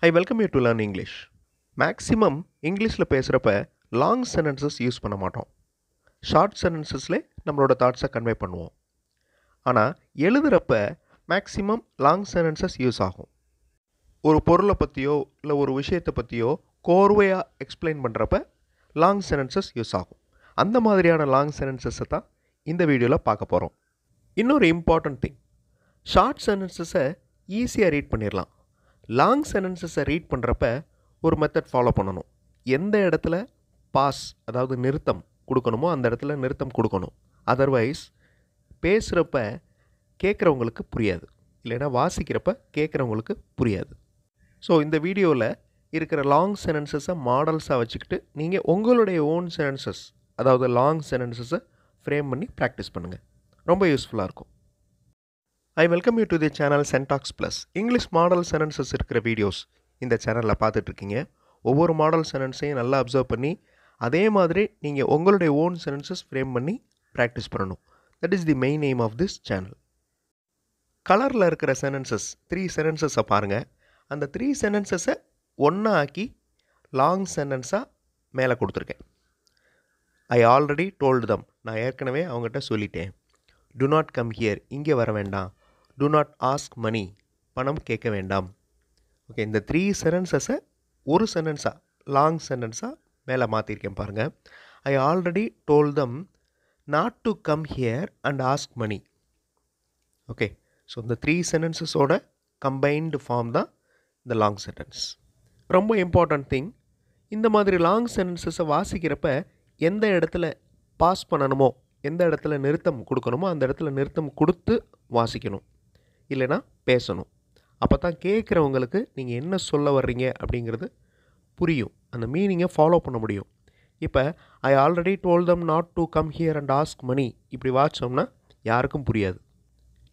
I welcome you to learn English. Maximum இங்கிலீஷில் பேசுகிறப்ப long sentences use பண்ண மாட்டோம். ஷார்ட் சென்டென்சஸ்லே நம்மளோட தாட்ஸை கன்வே பண்ணுவோம். ஆனால் எழுதுகிறப்ப மேக்ஸிமம் லாங் சென்டென்சஸ் யூஸ் ஆகும். ஒரு பொருளை பற்றியோ இல்லை ஒரு விஷயத்தை பற்றியோ கோர்வையாக எக்ஸ்பிளைன் பண்ணுறப்ப லாங் சென்டென்சஸ் யூஸ் ஆகும். அந்த மாதிரியான லாங் சென்டென்சஸை தான் இந்த வீடியோவில் பார்க்க போகிறோம். இன்னொரு இம்பார்ட்டன்ட் திங், ஷார்ட் சென்டென்சஸை ஈஸியாக ரீட் பண்ணிடலாம். லாங் சென்டென்சஸை ரீட் பண்ணுறப்ப ஒரு மெத்தட் ஃபாலோ பண்ணணும். எந்த இடத்துல பாஸ், அதாவது நிறுத்தம் கொடுக்கணுமோ அந்த இடத்துல நிறுத்தம் கொடுக்கணும். அதர்வைஸ் பேசுகிறப்ப கேட்குறவங்களுக்கு புரியாது, இல்லைன்னா வாசிக்கிறப்ப கேட்குறவங்களுக்கு புரியாது. ஸோ இந்த வீடியோவில் இருக்கிற லாங் சென்டென்சஸை மாடல்ஸாக வச்சுக்கிட்டு நீங்கள் உங்களுடைய ஓன் சென்டென்சஸ், அதாவது லாங் சென்டென்சஸை ஃப்ரேம் பண்ணி ப்ராக்டிஸ் பண்ணுங்கள். ரொம்ப யூஸ்ஃபுல்லாக இருக்கும். I welcome you to the channel Sentax Plus. English model sentences இருக்கிற வீடியோஸ் இந்த சேனலில் பார்த்துட்ருக்கீங்க. ஒவ்வொரு மாடல் சென்டென்ஸையும் நல்லா அப்சர்வ் பண்ணி அதே மாதிரி நீங்கள் உங்களுடைய ஓன் சென்டென்சஸ் ஃப்ரேம் பண்ணி ப்ராக்டிஸ் பண்ணணும். That is the main aim of this channel. கலரில் இருக்கிற சென்டென்சஸ் 3 சென்டென்சஸை பாருங்கள். அந்த 3 சென்டென்சஸை ஒன்றா ஆக்கி லாங் சென்டென்ஸாக மேலே கொடுத்துருக்கேன். ஐ ஆல்ரெடி டோல்டு தம், நான் ஏற்கனவே அவங்ககிட்ட சொல்லிட்டேன். டு நாட் கம் ஹியர், இங்கே வர வேண்டாம். டு நாட் ஆஸ்க் மணி, பணம் கேட்க வேண்டாம். ஓகே, இந்த 3 சென்டென்சஸை ஒரு சென்டென்ஸாக லாங் சென்டென்ஸாக மேலே மாற்றிருக்கேன் பாருங்கள். I already told them not to come here and ask money. Okay, so இந்த 3 சென்டென்சஸோட கம்பைன்டு ஃபார்ம் தான் இந்த லாங் சென்டென்ஸ். ரொம்ப இம்பார்ட்டன்ட் திங், இந்த மாதிரி லாங் சென்டென்சஸை வாசிக்கிறப்ப எந்த இடத்துல பாஸ் பண்ணணுமோ, எந்த இடத்துல நிறுத்தம் கொடுக்கணுமோ அந்த இடத்துல நிறுத்தம் கொடுத்து வாசிக்கணும், இல்லைனா பேசணும். அப்போ தான் கேட்குறவங்களுக்கு நீங்கள் என்ன சொல்ல வர்றீங்க அப்படிங்கிறது புரியும், அந்த மீனிங்கை ஃபாலோ பண்ண முடியும். இப்போ I already told them not to come here and ask money இப்படி வாசித்தோம்னா யாருக்கும் புரியாது.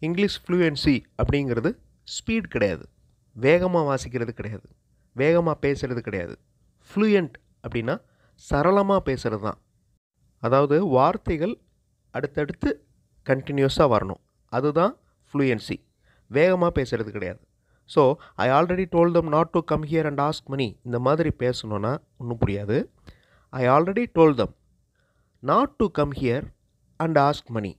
இங்கிலீஷ் ஃப்ளூயன்சி அப்படிங்கிறது ஸ்பீட் கிடையாது, வேகமாக வாசிக்கிறது கிடையாது, வேகமாக பேசுகிறது கிடையாது. ஃப்ளூயண்ட் அப்படின்னா சரளமாக பேசுகிறது தான். அதாவது வார்த்தைகள் அடுத்தடுத்து கண்டினியூஸாக வரணும், அதுதான் ஃப்ளூயன்சி. வேகமாக பேசுகிறது கிடையாது. So I already told them not to come here and ask money இந்த மாதிரி பேசணுன்னா ஒன்றும் புரியாது. I already told them not to come here and ask money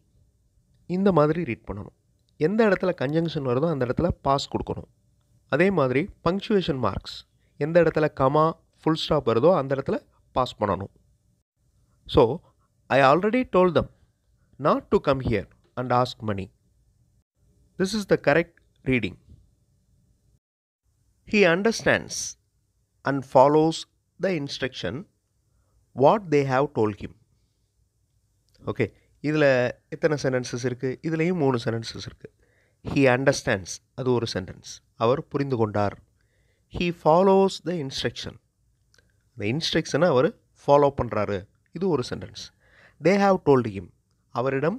இந்த மாதிரி ரீட் பண்ணணும். எந்த இடத்துல கன்ஜங்ஷன் வருதோ அந்த இடத்துல பாஸ் கொடுக்கணும். அதே மாதிரி பங்க்சுவேஷன் மார்க்ஸ், எந்த இடத்துல கமா ஃபுல் ஸ்டாப் வருதோ அந்த இடத்துல பாஸ் பண்ணணும். So I already told them not to come here and ask money. This is the correct reading. He understands and follows the instruction what they have told him. Okay, இதில் எத்தனை sentences இருக்குது? இதுலேயும் 3 sentences இருக்குது. He understands, அது ஒரு sentence, அவர் புரிந்து கொண்டார். He follows the instruction, அந்த இன்ஸ்ட்ரக்ஷனை அவர் ஃபாலோ பண்ணுறாரு, இது ஒரு sentence. They have told him, அவரிடம்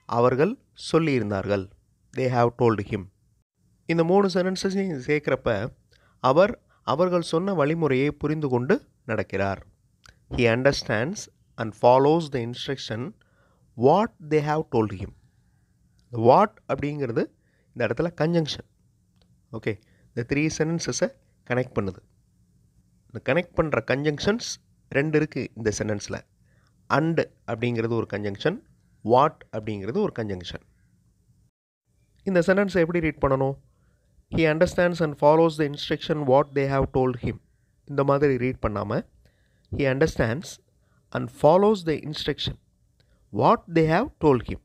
அவர்கள் சொல்லியிருந்தார்கள். They have told him. இந்த 3 சென்டென்சஸையும் சேர்க்குறப்ப அவர்கள் சொன்ன வழிமுறையை புரிந்து கொண்டு நடக்கிறார். He understands and follows the instruction what they have told him. What அப்படிங்கிறது இந்த இடத்துல கன்ஜங்ஷன். ஓகே, இந்த 3 சென்டென்சஸை கனெக்ட் பண்ணுது. இந்த கனெக்ட் பண்ணுற கன்ஜங்ஷன்ஸ் 2 இருக்குது இந்த சென்டென்ஸில். அண்ட் அப்படிங்கிறது ஒரு கன்ஜங்ஷன், வாட் அப்படிங்கிறது ஒரு கன்ஜங்ஷன். இந்த சென்டென்ஸை எப்படி ரீட் பண்ணணும்? He understands and follows the instruction what they have told him இந்த மாதிரி ரீட் பண்ணாமல் he understands and follows the instruction what they have told him.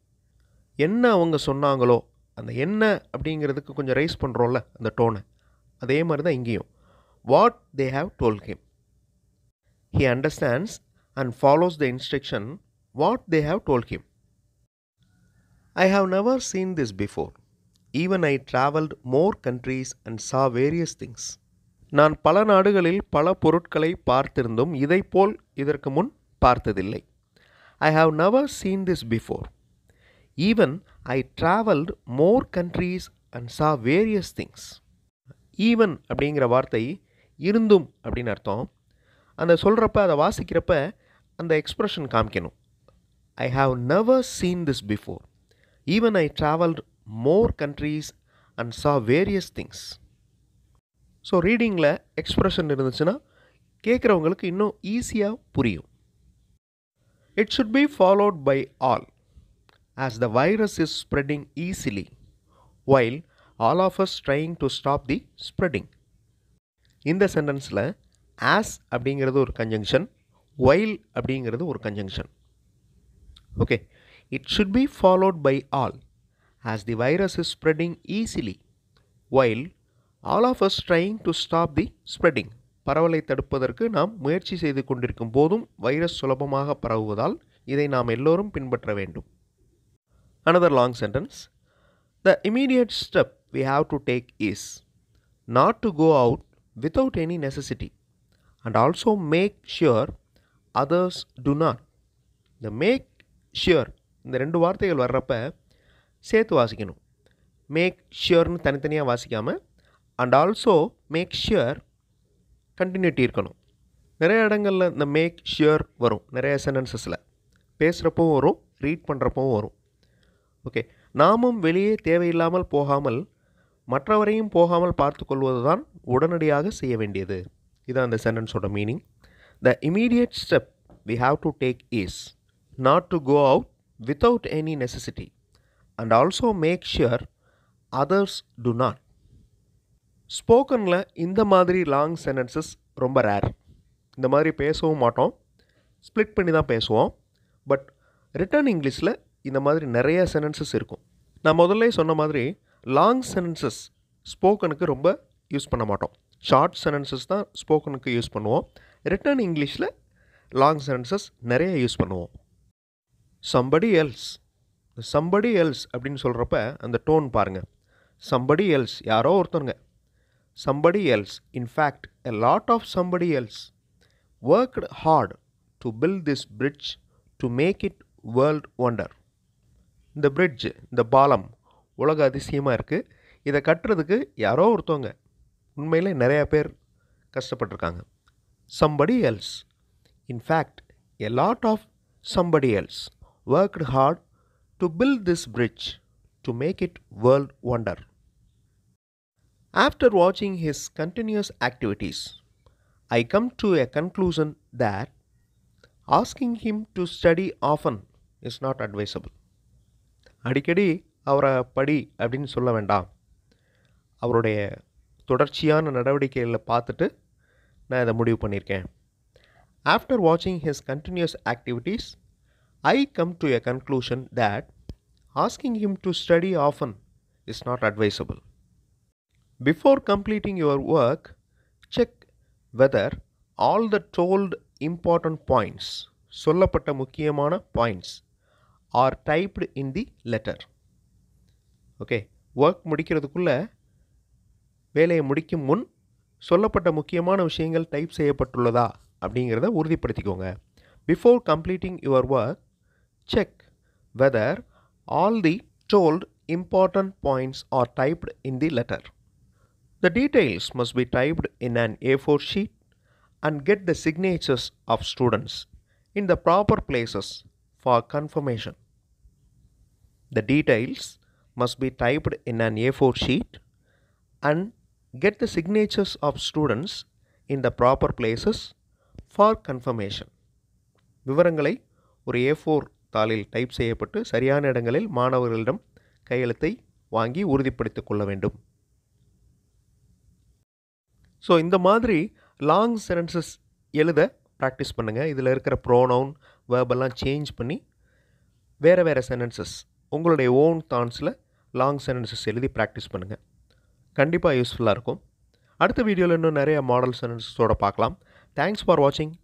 என்ன அவங்க சொன்னாங்களோ, அந்த என்ன அப்படிங்கிறதுக்கு கொஞ்சம் ரைஸ் பண்ணுறோம்ல அந்த டோனை, அதே மாதிரி தான் இங்கேயும். What they have told him. He understands and follows the instruction what they have told him. I have never seen this before. Even I traveled more countries and saw various things. நான் பல நாடுகளில் பல பொருட்களை பார்த்திருந்தும் இதைப்போல் இதற்கு முன் பார்த்ததில்லை. I have never seen this before. Even I traveled more countries and saw various things. Even அப்படிங்கிற வார்த்தை இருந்தும் அப்படின்னு அர்த்தம். அந்த சொல்கிறப்ப அதை வாசிக்கிறப்ப அந்த எக்ஸ்ப்ரெஷன் காமிக்கணும். I have never seen this before. Even I travelled more countries and saw various things. So ரீடிங்கில் எக்ஸ்ப்ரெஷன் இருந்துச்சுன்னா கேட்குறவங்களுக்கு இன்னும் ஈஸியாக புரியும். It should be followed by all as the virus is spreading easily while all of us trying to stop the spreading. இந்த சென்டென்ஸில் as அப்படிங்கிறது ஒரு conjunction, while அப்படிங்கிறது ஒரு conjunction. Okay, it should be followed by all as the virus is spreading easily while all of us trying to stop the spreading. பரவலை தடுப்பதற்கு நாம் முயற்சி செய்து கொண்டிருக்கும் போதும் வைரஸ் சுலபமாக பரவுவதால் இதை நாம் எல்லோரும் பின்பற்ற வேண்டும். Another long sentence. The immediate step we have to take is not to go out without any necessity and also make sure others do not. The make sure இந்த ரெண்டு வார்த்தைகள் வர்றப்ப சேர்த்து வாசிக்கணும். மேக் ஷியர்னு தனித்தனியாக வாசிக்காமல் and also make sure continuity இருக்கணும். நிறைய இடங்களில் இந்த மேக் ஷியர் வரும், நிறைய சென்டென்சஸில் பேசுகிறப்பவும் வரும், ரீட் பண்ணுறப்பவும் வரும். ஓகே, நாமும் வெளியே தேவையில்லாமல் போகாமல் மற்றவரையும் போகாமல் பார்த்து கொள்வது தான் உடனடியாக செய்ய வேண்டியது. இதுதான் அந்த சென்டென்ஸோட meaning. The immediate step we have to take is not to go out without any necessity and also make sure others to not. ஸ்போக்கனில் இந்த மாதிரி லாங் சென்டென்சஸ் ரொம்ப ரேர். இந்த மாதிரி பேசவும் மாட்டோம், ஸ்ப்ளிட் பண்ணி தான் பேசுவோம். பட் ரிட்டன் இங்கிலீஷில் இந்த மாதிரி நிறைய சென்டென்சஸ் இருக்கும். நான் முதல்ல சொன்ன மாதிரி லாங் சென்டென்சஸ் ஸ்போக்கனுக்கு ரொம்ப யூஸ் பண்ண மாட்டோம். ஷார்ட் சென்டென்சஸ் தான் ஸ்போக்கனுக்கு யூஸ் பண்ணுவோம். ரிட்டன் இங்கிலீஷில் லாங் சென்டென்சஸ் நிறைய யூஸ் பண்ணுவோம். somebody else somebody else அப்படின்னு சொல்கிறப்ப அந்த டோன் பாருங்கள். somebody else யாரோ ஒருத்தருங்க. somebody else, in fact a lot of somebody else worked hard to build this bridge to make it world wonder. இந்த bridge, இந்த பாலம் உலக அதிசயமாக இருக்குது. இதை கட்டுறதுக்கு யாரோ ஒருத்தவங்க, உண்மையிலே நிறையா பேர் கஷ்டப்பட்டிருக்காங்க. somebody else, in fact a lot of somebody else worked hard to build this bridge to make it world wonder. After watching his continuous activities, I come to a conclusion that asking him to study often is not advisable. அடிக்கடி அவரை படி அப்படின்னு சொல்ல வேண்டாம். அவருடைய தொடர்ச்சியான நடவடிக்கைகளை பார்த்துட்டு நான் இதை முடிவு பண்ணியிருக்கேன். After watching his continuous activities, I come to a conclusion that asking him to study often is not advisable. Before completing your work, check whether all the told important points, சொல்லப்பட்ட முக்கியமான points, are typed in the letter. Okay, work முடிக்கிறதுக்குள்ள வேலையை முடிக்கும் முன் சொல்லப்பட்ட முக்கியமான விஷயங்கள் type செய்யப்பட்டுள்ளதா அப்படிங்கிறத உறுதிப்படுத்திக்கோங்க. Before completing your work, check whether all the told important points are typed in the letter. The details must be typed in an A4 sheet and get the signatures of students in the proper places for confirmation. The details must be typed in an A4 sheet and get the signatures of students in the proper places for confirmation. விவரங்களை ஒரு A4 தாளில் type செய்யப்பட்டு சரியான இடங்களில் மாணவர்களிடம் கையெழுத்தை வாங்கி உறுதிப்படுத்திக் கொள்ள வேண்டும். ஸோ இந்த மாதிரி லாங் சென்டென்சஸ் எழுத ப்ராக்டிஸ் பண்ணுங்கள். இதில் இருக்கிற ப்ரோனவுன் வேர்பெல்லாம் சேஞ்ச் பண்ணி வேறு வேறு சென்டென்சஸ் உங்களுடைய ஓன் தாட்ஸில் லாங் சென்டென்சஸ் எழுதி ப்ராக்டிஸ் பண்ணுங்கள். கண்டிப்பாக யூஸ்ஃபுல்லாக இருக்கும். அடுத்த வீடியோவில் இன்னும் நிறைய மாடல் சென்டென்சஸோடு பார்க்கலாம். தேங்க்ஸ் ஃபார் வாட்சிங்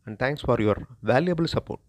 and thanks for your valuable support.